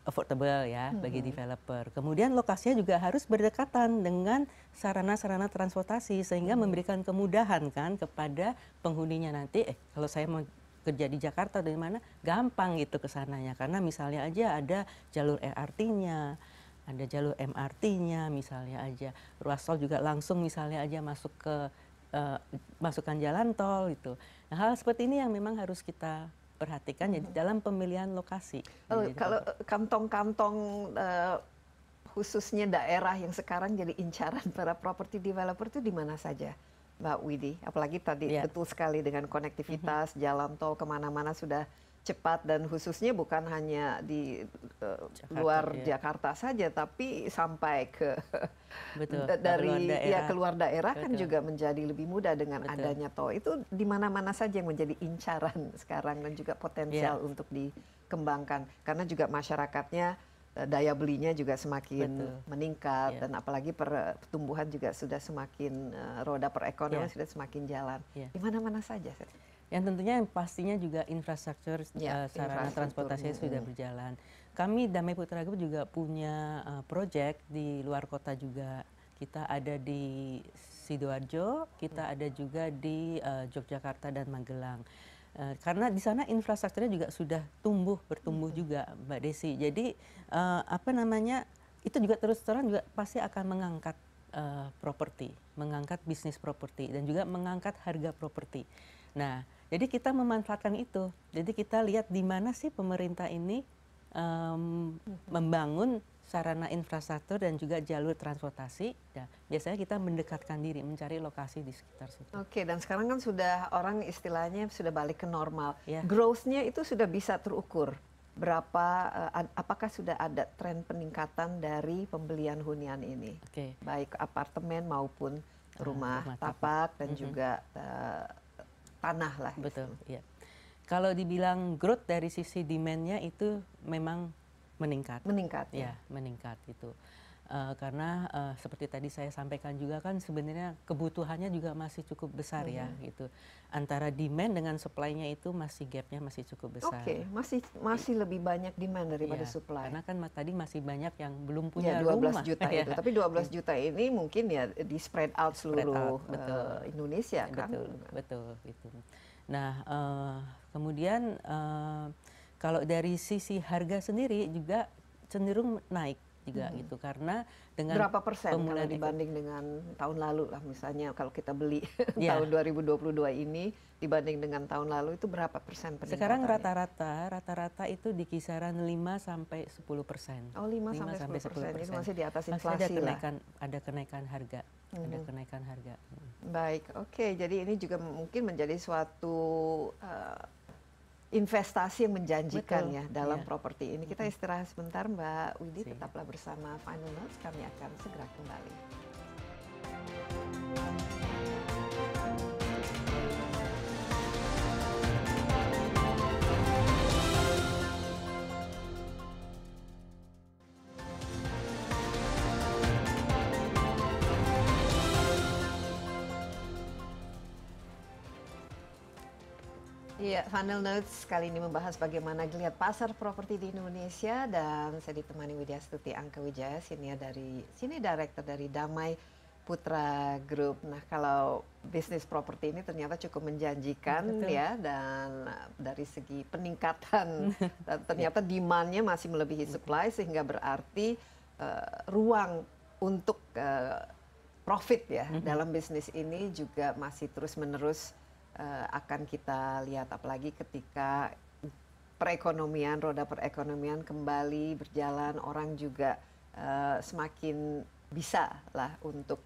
affordable ya bagi developer. Kemudian lokasinya juga harus berdekatan dengan sarana-sarana transportasi sehingga memberikan kemudahan kan kepada penghuninya nanti. Kalau saya mau kerja di Jakarta dari mana, gampang gitu ke sananya karena misalnya aja ada jalur LRT-nya, ada jalur MRT-nya misalnya aja. Ruas tol juga langsung misalnya aja masuk ke masukkan jalan tol gitu. Nah, hal seperti ini yang memang harus kita perhatikan jadi dalam pemilihan lokasi. Kalau kantong-kantong khususnya daerah yang sekarang jadi incaran para property developer itu di mana saja Mbak Widi. Apalagi tadi betul sekali dengan konektivitas, jalan tol kemana-mana sudah cepat dan khususnya bukan hanya di luar Jakarta saja, tapi sampai ke dari keluar daerah kan juga menjadi lebih mudah dengan adanya tol. Itu di mana-mana saja yang menjadi incaran sekarang dan juga potensial untuk dikembangkan karena juga masyarakatnya daya belinya juga semakin meningkat dan apalagi pertumbuhan juga sudah semakin roda perekonomian sudah semakin jalan di mana-mana saja. Yang tentunya pastinya juga infrastruktur sarana transportasi sudah berjalan. Kami Damai Putra Group juga punya proyek di luar kota juga. Kita ada di Sidoarjo, kita ada juga di Yogyakarta dan Magelang. Karena di sana infrastrukturnya juga sudah bertumbuh juga, Mbak Desi. Jadi itu juga terus terang juga pasti akan mengangkat properti, mengangkat bisnis properti dan juga mengangkat harga properti. Nah, jadi kita memanfaatkan itu. Jadi kita lihat di mana sih pemerintah ini membangun sarana infrastruktur dan juga jalur transportasi. Nah, biasanya kita mendekatkan diri, mencari lokasi di sekitar situ. Oke, dan sekarang kan sudah orang istilahnya sudah balik ke normal. Growth-nya itu sudah bisa terukur. Apakah sudah ada tren peningkatan dari pembelian hunian ini? Baik apartemen maupun rumah tapak dan juga tanah lah. Betul, ya. Kalau dibilang growth dari sisi demand-nya itu memang meningkat. Meningkat, ya, meningkat itu. Karena seperti tadi saya sampaikan juga kan sebenarnya kebutuhannya juga masih cukup besar ya gitu. Antara demand dengan supply-nya itu masih gap-nya masih cukup besar. Oke, masih lebih banyak demand daripada supply. Karena kan tadi masih banyak yang belum punya 12 rumah. juta itu. Tapi 12 juta ini mungkin ya di spread out seluruh Indonesia kan. Betul itu. Nah, kemudian kalau dari sisi harga sendiri juga cenderung naik juga gitu karena dengan berapa persen kalau dibanding dengan tahun lalu lah misalnya kalau kita beli tahun 2022 ini dibanding dengan tahun lalu itu berapa persen peningkatannya? Sekarang rata-rata itu di kisaran 5 sampai 10%. Oh, 5 sampai 10%. Itu masih di atas inflasi lah. Ada kenaikan harga. Ada kenaikan harga. Baik, oke. Jadi ini juga mungkin menjadi suatu investasi yang menjanjikan ya dalam properti ini. Kita istirahat sebentar, Mbak Widi. Tetaplah bersama Final Notes. Kami akan segera kembali. Iya, Final Notes kali ini membahas bagaimana geliat pasar properti di Indonesia dan saya ditemani Widya Stuti Angkawijaya, Senior Director dari Damai Putra Group. Nah, kalau bisnis properti ini ternyata cukup menjanjikan ya dan dari segi peningkatan dan ternyata demand-nya masih melebihi supply sehingga berarti ruang untuk profit ya dalam bisnis ini juga masih terus-menerus akan kita lihat apalagi ketika roda perekonomian kembali berjalan, orang juga semakin bisa lah untuk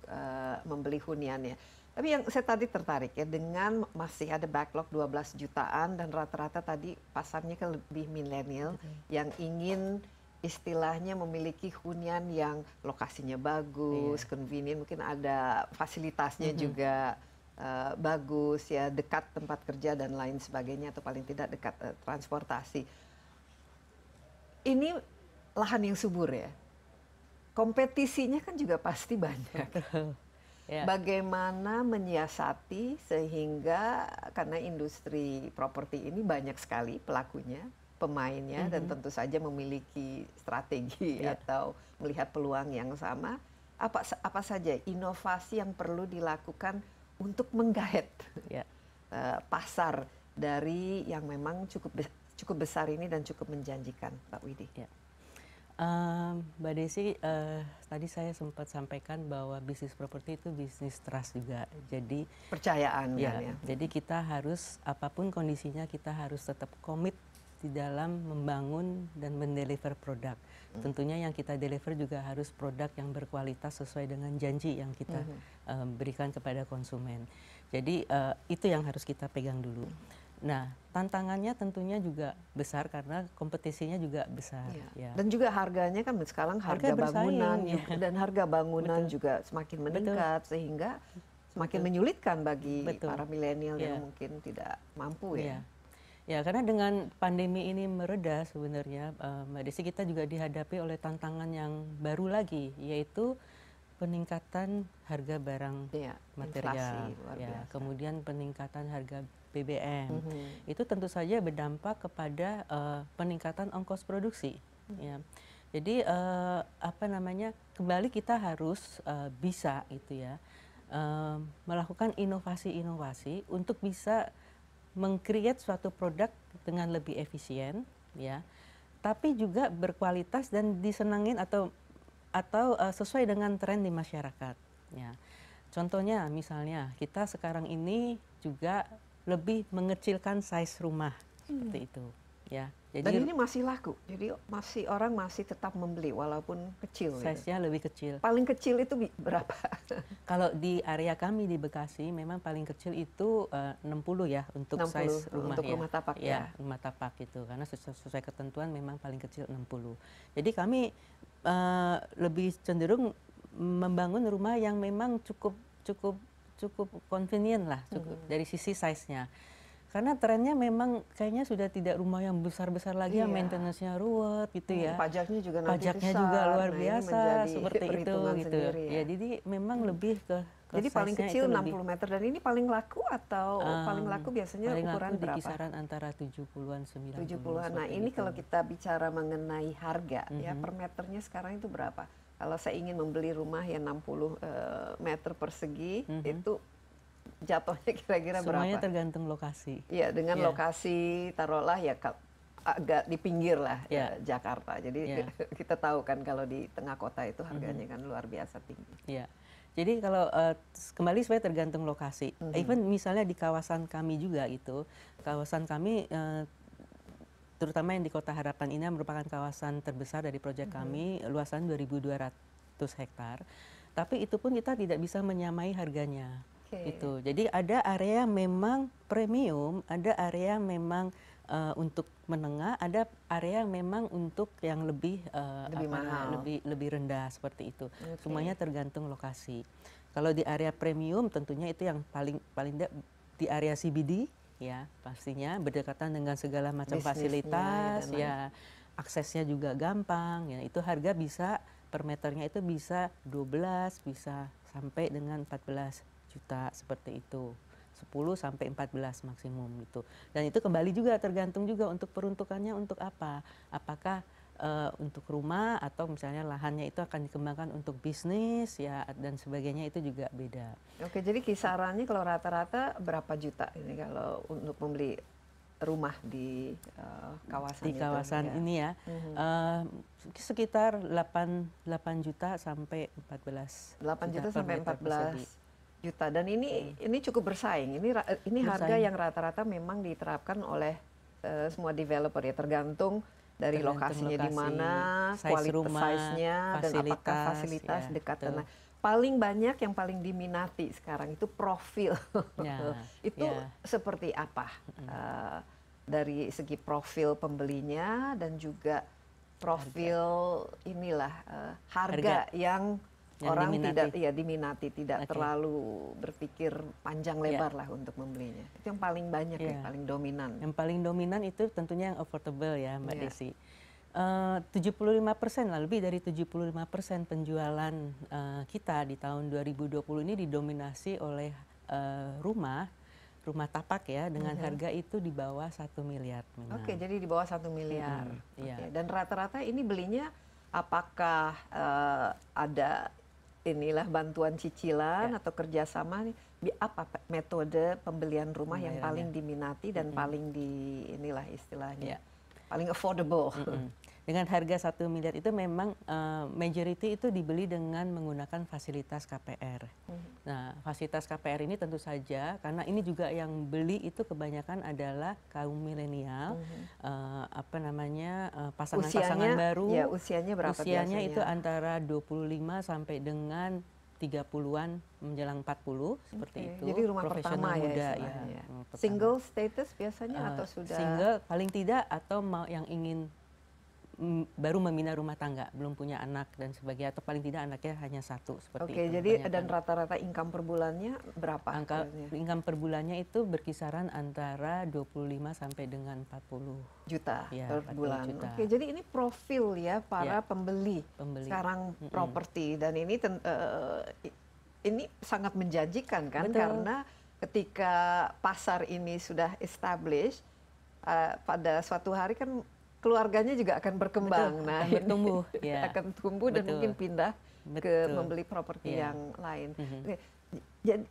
membeli huniannya. Tapi yang saya tadi tertarik ya dengan masih ada backlog 12 jutaan dan rata-rata tadi pasarnya ke lebih milenial yang ingin istilahnya memiliki hunian yang lokasinya bagus, convenient, mungkin ada fasilitasnya juga bagus ya, dekat tempat kerja dan lain sebagainya atau paling tidak dekat transportasi. Ini lahan yang subur ya. Kompetisinya kan juga pasti banyak. Bagaimana menyiasati sehingga karena industri properti ini banyak sekali pelakunya, pemainnya dan tentu saja memiliki strategi atau melihat peluang yang sama. Apa saja inovasi yang perlu dilakukan untuk menggait pasar dari yang memang cukup besar ini dan cukup menjanjikan, Pak Widi. Mbak Desi, tadi saya sempat sampaikan bahwa bisnis properti itu bisnis trust juga. Jadi percayaan kan ya. Jadi kita harus apapun kondisinya kita harus tetap komit di dalam membangun dan mendeliver produk. Tentunya yang kita deliver juga harus produk yang berkualitas sesuai dengan janji yang kita berikan kepada konsumen. Jadi itu yang harus kita pegang dulu. Nah, tantangannya tentunya juga besar karena kompetisinya juga besar. Ya. Dan juga harganya kan sekarang harga bangunan dan harga bangunan juga semakin meningkat sehingga semakin menyulitkan bagi para milenial yang mungkin tidak mampu ya. Ya, karena dengan pandemi ini mereda sebenarnya, Mbak Desi, kita juga dihadapi oleh tantangan yang baru lagi, yaitu peningkatan harga barang material, kemudian peningkatan harga BBM. Itu tentu saja berdampak kepada peningkatan ongkos produksi. Ya. Jadi kembali kita harus bisa itu ya melakukan inovasi-inovasi untuk bisa meng-create suatu produk dengan lebih efisien, ya, tapi juga berkualitas dan disenangin atau sesuai dengan tren di masyarakat. Ya. Contohnya, misalnya kita sekarang ini juga lebih mengecilkan size rumah seperti itu. Ya. Jadi, dan ini masih laku, jadi orang masih tetap membeli walaupun kecil. Size-nya lebih kecil. Paling kecil itu berapa? Kalau di area kami di Bekasi, memang paling kecil itu 60 ya untuk 60, size rumah untuk rumah tapak ya. Rumah tapak itu, karena sesuai ketentuan memang paling kecil 60. Jadi kami lebih cenderung membangun rumah yang memang cukup convenient lah, dari sisi size-nya. Karena trennya memang kayaknya sudah tidak rumah yang besar-besar lagi, yang maintenance-nya ruwet gitu ya. Pajaknya juga nanti pajaknya besar. Juga luar biasa seperti itu gitu. Ya. Jadi memang lebih ke jadi paling kecil 60 meter, dan ini paling laku atau paling laku biasanya paling ukuran laku berapa? Di kisaran antara 70-an 90-an. 70-an. Nah, ini kalau kita bicara mengenai harga ya, per meternya sekarang itu berapa? Kalau saya ingin membeli rumah yang 60 meter persegi, itu jatuhnya kira-kira berapa? Semuanya tergantung lokasi. Ya, dengan lokasi taruhlah ya agak di pinggir lah Jakarta. Jadi kita tahu kan kalau di tengah kota itu harganya kan luar biasa tinggi. Iya. Jadi kalau kembali sebenarnya tergantung lokasi. Even misalnya di kawasan kami juga itu, kawasan kami terutama yang di Kota Harapan ini merupakan kawasan terbesar dari proyek kami, luasan 2.200 hektar. Tapi itu pun kita tidak bisa menyamai harganya. Gitu. Jadi ada area memang premium, ada area memang untuk menengah, ada area memang untuk yang lebih mahal, lebih rendah seperti itu. Semuanya tergantung lokasi. Kalau di area premium tentunya itu yang paling di area CBD ya, pastinya berdekatan dengan segala macam fasilitas ya, aksesnya juga gampang ya. Itu harga bisa per meternya itu bisa 12, bisa sampai dengan 14 juta seperti itu, 10 sampai 14 maksimum gitu. Dan itu kembali juga tergantung juga untuk peruntukannya untuk apa. Apakah untuk rumah atau misalnya lahannya itu akan dikembangkan untuk bisnis ya dan sebagainya, itu juga beda. Oke, jadi kisarannya kalau rata-rata berapa juta ini kalau untuk membeli rumah di kawasan ini ya? Sekitar 8 juta sampai 14 juta sampai 14 juta, dan ini cukup bersaing. Ini harga yang rata-rata memang diterapkan oleh semua developer ya, tergantung dari lokasinya di mana, kualitas size-nya, dan apakah fasilitas dekat tanah. Paling banyak yang paling diminati sekarang itu profil. Itu seperti apa dari segi profil pembelinya dan juga profil harga yang orang diminati, tidak terlalu berpikir panjang lebar lah untuk membelinya. Itu yang paling banyak yang paling dominan. Yang paling dominan itu tentunya yang affordable ya, Mbak Desi. 75% lah, lebih dari 75% penjualan kita di tahun 2020 ini didominasi oleh rumah tapak ya, dengan harga itu di bawah 1 miliar. Oke, jadi di bawah 1 miliar. Dan rata-rata ini belinya apakah ada bantuan cicilan atau kerjasama nih? Apa metode pembelian rumah yang paling diminati dan paling istilahnya? paling affordable. Dengan harga 1 miliar itu memang majority itu dibeli dengan menggunakan fasilitas KPR. Nah, fasilitas KPR ini tentu saja karena ini juga yang beli itu kebanyakan adalah kaum milenial, pasangan-pasangan baru. Ya, usianya berapa Usianya biasanya? itu antara 25 sampai dengan 30-an menjelang 40 seperti itu. Jadi rumah pertama muda ya. pertama. Single status biasanya atau sudah? Single paling tidak atau mau yang ingin baru membina rumah tangga, belum punya anak dan sebagainya, atau paling tidak anaknya hanya satu seperti itu. Oke, jadi dan rata-rata income per bulannya berapa? Income per bulannya itu berkisaran antara 25 sampai dengan 40 juta ya, per bulan. Juta. Oke, jadi ini profil ya para pembeli sekarang properti, dan ini sangat menjanjikan kan. Betul. Karena ketika pasar ini sudah established, pada suatu hari kan keluarganya juga akan berkembang. Betul, nah, akan bertumbuh, ya. akan tumbuh dan mungkin pindah ke membeli properti yang lain. Oke, jadi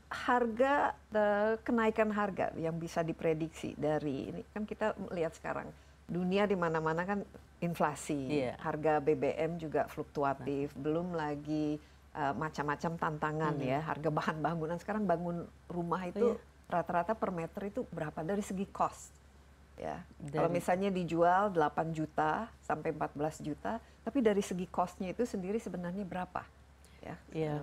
kenaikan harga yang bisa diprediksi dari ini kan kita melihat sekarang dunia di mana-mana kan inflasi, harga BBM juga fluktuatif, belum lagi macam-macam tantangan ya, harga bahan bangunan. Sekarang bangun rumah itu rata-rata per meter itu berapa dari segi cost? Ya, kalau misalnya dijual 8 juta sampai 14 juta, tapi dari segi cost-nya itu sendiri sebenarnya berapa? Ya.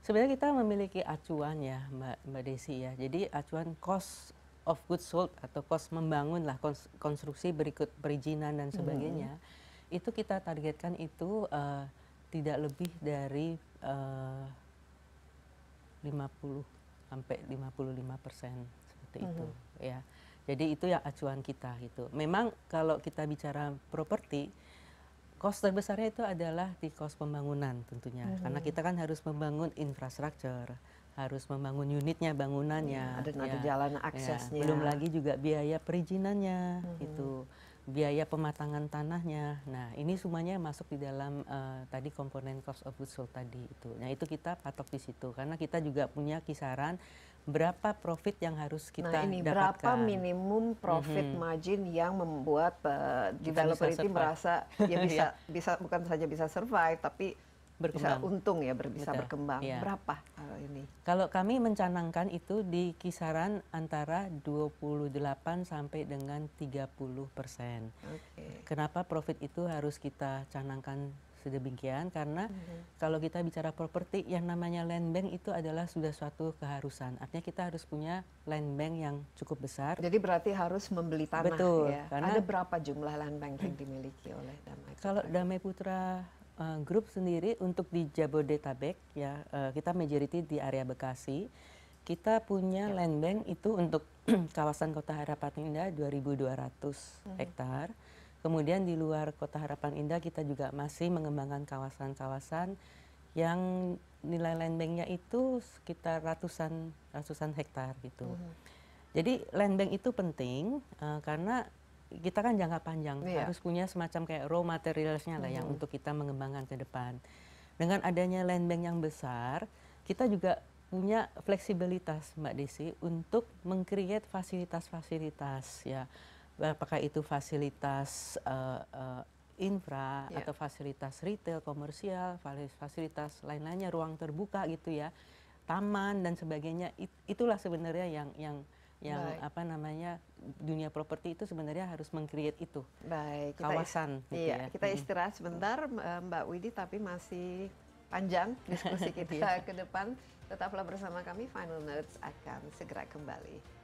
Sebenarnya kita memiliki acuan ya, Mbak Desi ya. Jadi acuan cost of goods sold atau cost membangun lah, konstruksi berikut perizinan dan sebagainya. Itu kita targetkan itu tidak lebih dari 50 sampai 55% seperti itu ya. Jadi itu yang acuan kita gitu. Memang kalau kita bicara properti, cost terbesarnya itu adalah di cost pembangunan tentunya. Karena kita kan harus membangun infrastruktur, harus membangun unitnya, bangunannya. Ada jalan aksesnya. Belum lagi juga biaya perizinannya itu, biaya pematangan tanahnya. Nah, ini semuanya masuk di dalam tadi komponen cost of goods sold tadi itu. Nah, itu kita patok di situ karena kita juga punya kisaran berapa profit yang harus kita dapatkan. Berapa minimum profit margin yang membuat developer itu merasa ya bisa bukan saja bisa survive tapi bisa untung ya, bisa berkembang. Berapa ini? Kalau kami mencanangkan itu di kisaran antara 28 sampai dengan 30%. Kenapa profit itu harus kita canangkan sedemikian? Karena kalau kita bicara properti, yang namanya land bank itu adalah sudah suatu keharusan. Artinya kita harus punya land bank yang cukup besar. Jadi berarti harus membeli tanah. Betul, ya. Karena ada berapa jumlah land bank yang dimiliki oleh Damai Putra? Kalau Damai Putra Group sendiri untuk di Jabodetabek ya, kita majority di area Bekasi. Kita punya land bank itu untuk kawasan Kota Harapan Indah 2.200 hektar. Kemudian di luar Kota Harapan Indah kita juga masih mengembangkan kawasan-kawasan yang nilai land banknya itu sekitar ratusan hektar gitu. Jadi land bank itu penting karena kita kan jangka panjang, harus punya semacam kayak raw materialsnya lah yang untuk kita mengembangkan ke depan. Dengan adanya land bank yang besar, kita juga punya fleksibilitas Mbak Desi untuk meng-create fasilitas-fasilitas ya. Apakah itu fasilitas infra atau fasilitas retail, komersial, fasilitas lain-lainnya, ruang terbuka gitu ya, taman dan sebagainya. Itulah sebenarnya yang apa namanya dunia properti itu sebenarnya harus meng-create itu. Baik, kawasan. Kita istirahat sebentar Mbak Widi, tapi masih panjang diskusi kita ke depan. Tetaplah bersama kami, Final Notes akan segera kembali.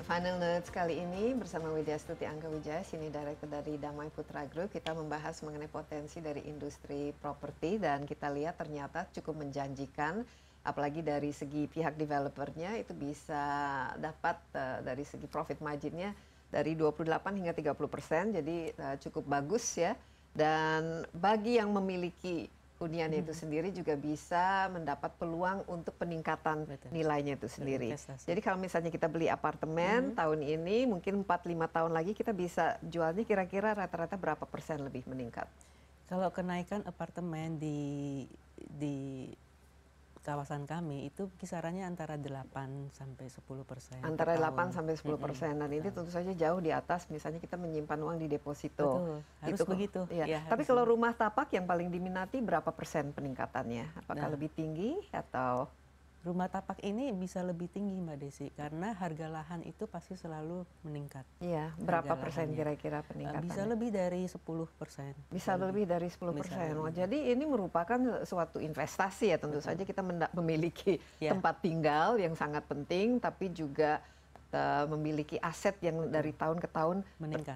Final Notes kali ini bersama Widya Stuti Angkawijaya, Senior Director dari Damai Putra Group. Kita membahas mengenai potensi dari industri properti dan kita lihat ternyata cukup menjanjikan, apalagi dari segi pihak developernya itu bisa dapat dari segi profit marginnya dari 28 hingga 30%, jadi cukup bagus ya. Dan bagi yang memiliki hunian itu sendiri juga bisa mendapat peluang untuk peningkatan Betul. nilainya itu sendiri. Investasi. Jadi kalau misalnya kita beli apartemen tahun ini, mungkin 4-5 tahun lagi kita bisa jualnya kira-kira rata-rata berapa persen lebih meningkat? Kalau kenaikan apartemen di kawasan kami itu kisarannya antara 8 sampai 10%. Antara per 8 tahun. sampai 10%. Dan ini tentu saja jauh di atas misalnya kita menyimpan uang di deposito. Betul, harus begitu. Ya. Ya, Tapi harus kalau rumah tapak yang paling diminati berapa persen peningkatannya? Apakah Nah. lebih tinggi atau Rumah tapak ini bisa lebih tinggi Mbak Desi karena harga lahan itu pasti selalu meningkat. iya, berapa Harga persen lahannya. kira-kira peningkatannya? Bisa lebih dari 10%. Bisa lebih dari 10%. Wah, jadi ini merupakan suatu investasi ya, tentu saja kita memiliki Ya. tempat tinggal yang sangat penting, tapi juga memiliki aset yang dari tahun ke tahun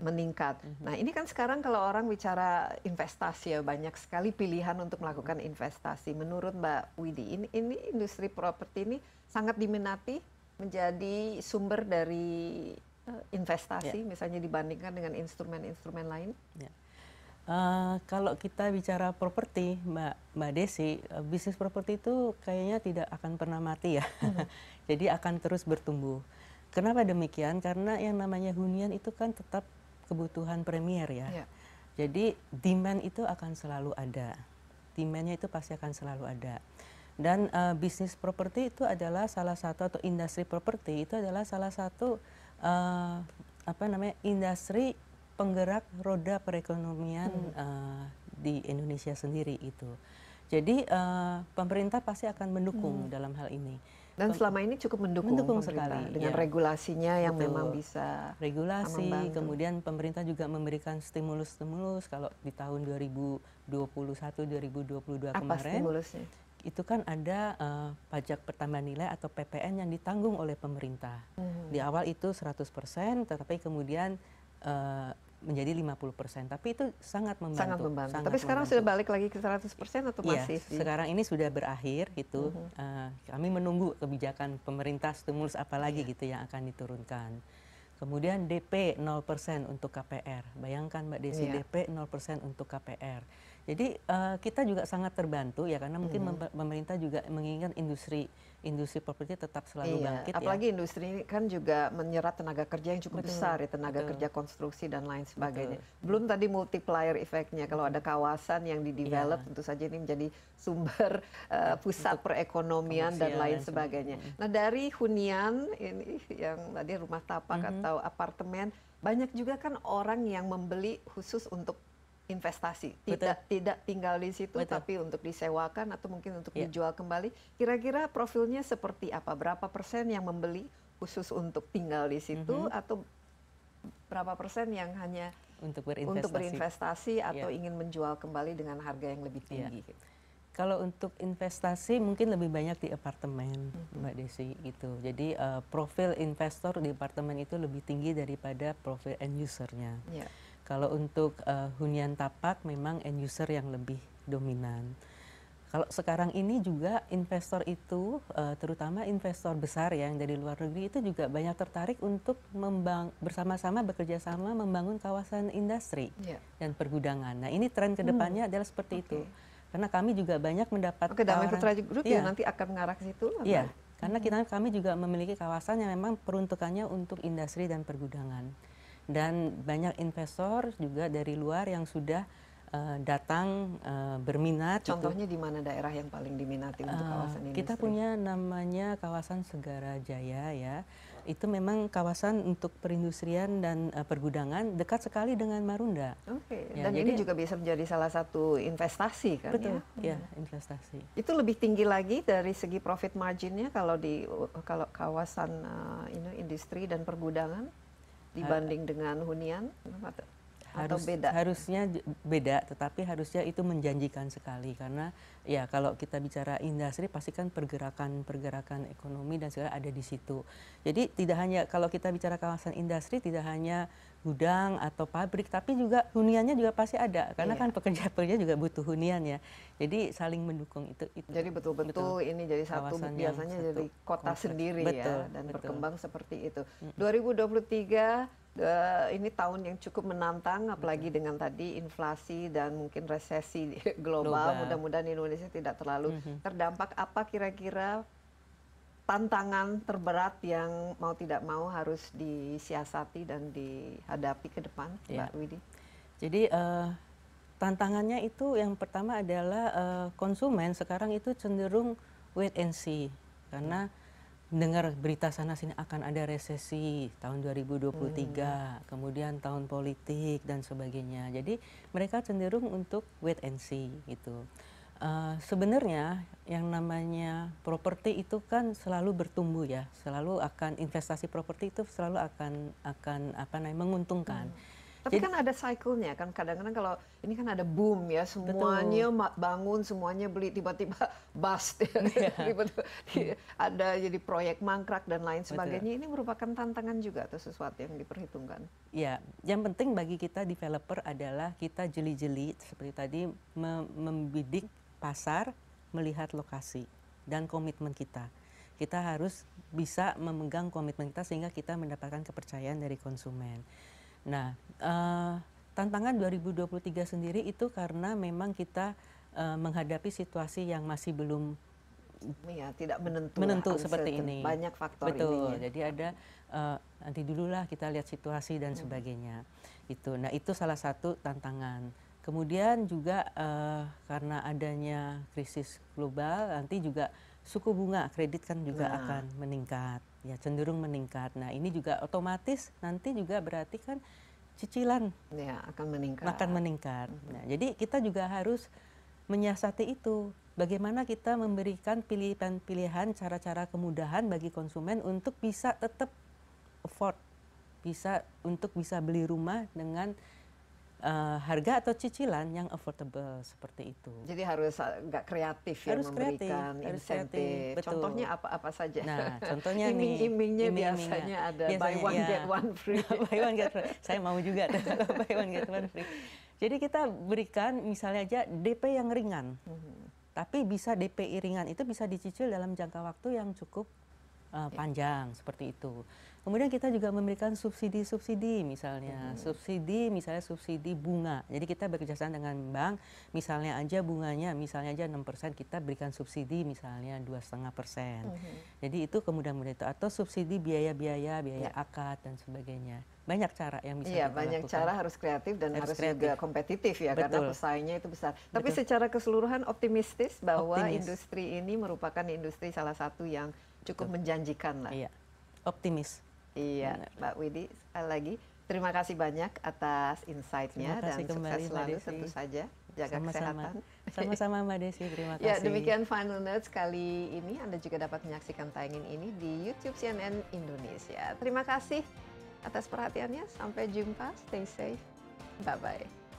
meningkat. Nah, ini kan sekarang kalau orang bicara investasi ya, banyak sekali pilihan untuk melakukan investasi. Menurut Mbak Widi, ini industri properti ini sangat diminati menjadi sumber dari investasi, misalnya dibandingkan dengan instrumen-instrumen lain. Ya. Kalau kita bicara properti, Mbak Desi, bisnis properti itu kayaknya tidak akan pernah mati ya. Jadi akan terus bertumbuh. Kenapa demikian? Karena yang namanya hunian itu kan tetap kebutuhan premier ya. Ya. Jadi demand itu akan selalu ada. Demandnya itu pasti akan selalu ada. Dan bisnis properti itu adalah salah satu, atau industri properti itu adalah salah satu industri penggerak roda perekonomian di Indonesia sendiri itu. Jadi pemerintah pasti akan mendukung dalam hal ini. Dan selama ini cukup mendukung sekali dengan ya. regulasinya yang Betul. memang bisa regulasi, membantu. kemudian pemerintah juga memberikan stimulus-stimulus. Kalau di tahun 2021-2022 Apa kemarin stimulusnya? itu kan ada pajak pertambahan nilai atau PPN yang ditanggung oleh pemerintah. Di awal itu 100%, tetapi kemudian menjadi 50%. Tapi itu sangat membantu. Sangat membantu. Sangat Tapi sekarang membantu. sudah balik lagi ke 100% atau Iya, masih? sekarang ini sudah berakhir gitu. Kami menunggu kebijakan pemerintah stimulus apa lagi gitu yang akan diturunkan. Kemudian DP 0% untuk KPR. Bayangkan Mbak Desi, DP 0% untuk KPR. Jadi kita juga sangat terbantu ya, karena mungkin pemerintah juga menginginkan industri properti tetap selalu bangkit. Apalagi industri ini kan juga menyerap tenaga kerja yang cukup besar ya, tenaga kerja konstruksi dan lain sebagainya. Belum tadi multiplier efeknya, kalau ada kawasan yang di-develop tentu saja ini menjadi sumber pusat perekonomian dan lain sebagainya. Nah, dari hunian ini yang tadi rumah tapak atau apartemen, banyak juga kan orang yang membeli khusus untuk investasi, tidak tinggal di situ, tapi untuk disewakan atau mungkin untuk dijual kembali. Kira-kira profilnya seperti apa? Berapa persen yang membeli khusus untuk tinggal di situ, atau berapa persen yang hanya untuk berinvestasi atau ingin menjual kembali dengan harga yang lebih tinggi? Kalau untuk investasi mungkin lebih banyak di apartemen, Mbak Desi gitu. Jadi profil investor di apartemen itu lebih tinggi daripada profil end usernya. Kalau untuk hunian tapak memang end user yang lebih dominan. Kalau sekarang ini juga investor itu, terutama investor besar yang dari luar negeri itu juga banyak tertarik untuk bersama-sama bekerja sama membangun kawasan industri dan pergudangan. Nah, ini tren kedepannya adalah seperti itu. Karena kami juga banyak mendapat Damai Putra Group nanti akan mengarah ke situ? Iya, karena kami juga memiliki kawasan yang memang peruntukannya untuk industri dan pergudangan. Dan banyak investor juga dari luar yang sudah datang berminat. Contohnya di mana daerah yang paling diminati untuk kawasan industri? Kita punya namanya kawasan Segara Jaya ya. Itu memang kawasan untuk perindustrian dan pergudangan, dekat sekali dengan Marunda. Oke. Dan ini juga bisa menjadi salah satu investasi kan? Betul, ya investasi. Itu lebih tinggi lagi dari segi profit marginnya kalau kawasan industri dan pergudangan dibanding dengan hunian, atau beda? Harusnya beda, tetapi harusnya itu menjanjikan sekali, karena ya kalau kita bicara industri pasti kan pergerakan ekonomi dan segala ada di situ. Jadi tidak hanya kalau kita bicara kawasan industri tidak hanya gudang atau pabrik, tapi juga huniannya juga pasti ada, karena kan pekerja-pekerja juga butuh hunian ya. Jadi saling mendukung itu. Jadi betul-betul ini jadi satu biasanya jadi kota sendiri ya, dan berkembang seperti itu. 2023 ini tahun yang cukup menantang, apalagi dengan tadi inflasi dan mungkin resesi global. Mudah-mudahan Indonesia tidak terlalu terdampak. Apa kira-kira tantangan terberat yang mau tidak mau harus disiasati dan dihadapi ke depan, Mbak Widi? Jadi tantangannya itu yang pertama adalah konsumen sekarang itu cenderung wait and see, karena dengar berita sana sini akan ada resesi tahun 2023, kemudian tahun politik dan sebagainya. Jadi mereka cenderung untuk wait and see gitu. Sebenarnya yang namanya properti itu kan selalu bertumbuh ya, selalu akan investasi properti itu selalu akan apa namanya menguntungkan. Tapi kan ada cycle-nya kan, kadang-kadang kalau ini kan ada boom ya, semuanya bangun, semuanya beli, tiba-tiba bust ya. Ada jadi proyek mangkrak dan lain sebagainya. Ini merupakan tantangan juga atau sesuatu yang diperhitungkan? Ya, yang penting bagi kita developer adalah kita jeli-jeli seperti tadi membidik pasar, melihat lokasi dan komitmen kita. Kita harus bisa memegang komitmen kita sehingga kita mendapatkan kepercayaan dari konsumen. Nah, tantangan 2023 sendiri itu karena memang kita menghadapi situasi yang masih belum tidak menentu seperti ini. Banyak faktor. Betul. Jadi ada nanti dululah kita lihat situasi dan sebagainya. Itu. Nah, itu salah satu tantangan. Kemudian juga karena adanya krisis global, nanti juga suku bunga kredit kan juga akan meningkat, ya cenderung meningkat. Nah, ini juga otomatis nanti juga berarti kan cicilan akan meningkat. Nah, jadi kita juga harus menyiasati itu. Bagaimana kita memberikan pilihan-pilihan, cara-cara kemudahan bagi konsumen untuk bisa tetap afford, untuk bisa beli rumah dengan harga atau cicilan yang affordable seperti itu. Jadi harus agak kreatif ya, memberikan insentif. Contohnya apa saja? Nah, contohnya iming-imingnya biasanya ada buy one get one free. Buy one get one. Saya mau juga buy one get one free. Jadi kita berikan misalnya aja DP yang ringan. Tapi bisa DP ringan itu bisa dicicil dalam jangka waktu yang cukup panjang seperti itu. Kemudian kita juga memberikan subsidi misalnya, subsidi bunga. Jadi kita bekerjasama dengan bank, misalnya aja bunganya, misalnya aja 6%, kita berikan subsidi misalnya 2,5%. Jadi itu kemudahan itu, atau subsidi biaya akad dan sebagainya. Banyak cara yang bisa kita lakukan. Banyak cara, harus kreatif dan harus juga kompetitif ya, karena pesaingnya itu besar. Tapi secara keseluruhan optimistis bahwa industri ini merupakan industri salah satu yang cukup menjanjikan lah. Iya, optimis. Iya, Mbak Widi, sekali lagi terima kasih banyak atas insight-nya dan sukses selalu tentu saja. Jaga kesehatan. Sama-sama Mbak Desi, terima kasih. Ya, demikian Final Notes kali ini. Anda juga dapat menyaksikan tayangan ini di YouTube CNN Indonesia. Terima kasih atas perhatiannya. Sampai jumpa. Stay safe. Bye-bye.